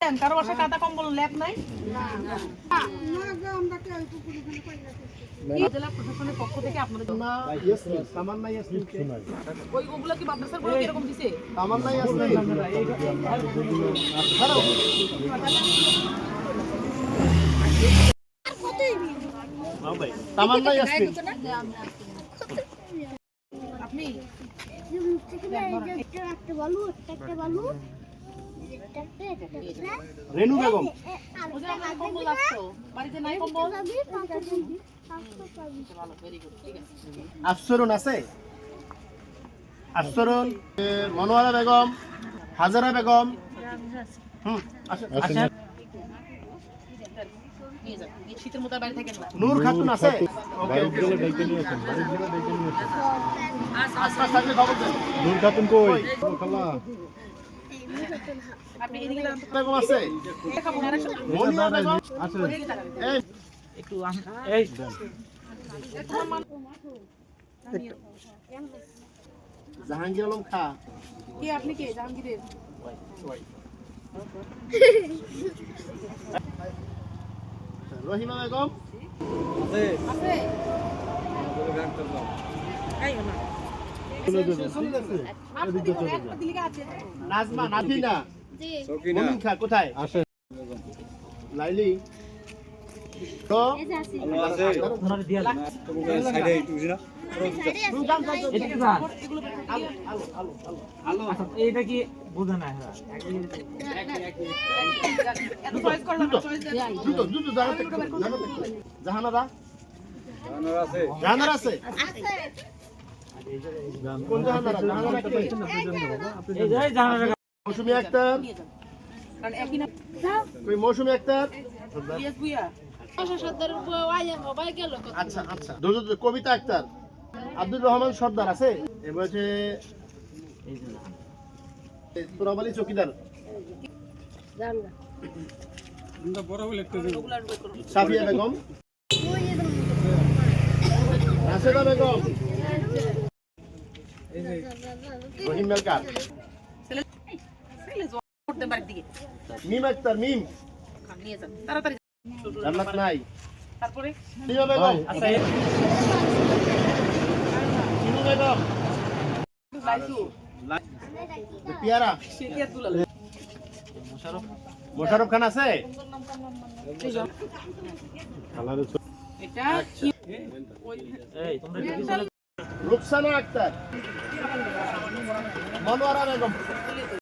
কারো বাসায় কাঁথা কম্বল ল্যাপ নাই? জেলা প্রশাসনের পক্ষ থেকে আপনাদের জন্য ওইগুলো কি মাদ্রাসার গুলো কিরকম দিছে? আপনি রেনু বেগম কম্বল আসতো বাড়িতে নাই কম্বল? আফসরুন আছে, আফসরুন, মনোয়ারা বেগম, হাজারা বেগম, শীতের মতো বাড়ি থাকেন না? নূর খাতুন আছে। নূর খাতুন কই? আপনি এদিকে বেগম আছে, মনিয়া বেগম আছে। একটু এই জাহাঙ্গীর আলম খা, কি আপনি কে জাহাঙ্গীরের? রহিমা বেগম আছে নাজমা, নাফিনা, মমিন খা কোথায়? লাইলি তো এইটা কি বুঝে না? জাহানারা জাহানারা আছে, কোন জাহানারা? জাহানারা কে? মৌসুমী আক্তার, ওই মৌসুমী আক্তার। আচ্ছা আচ্ছা, কবিতা আক্তার, আব্দুর রহমান সর্দার আছে। এবার হচ্ছে তোরাব আলী চৌকিদার, সাফিয়া বেগম, রাশেদা বেগম, রহিম মেলকার, মিম আক্তার, মিম তাড়াতাড়ি জান্নাত নাই, তারপরে লিমা বেগম, চিনু বেগম, পিয়ারা, মোশারফ খান আছে। এটা রুকসানা আক্তার, মনোয়ারা বেগম,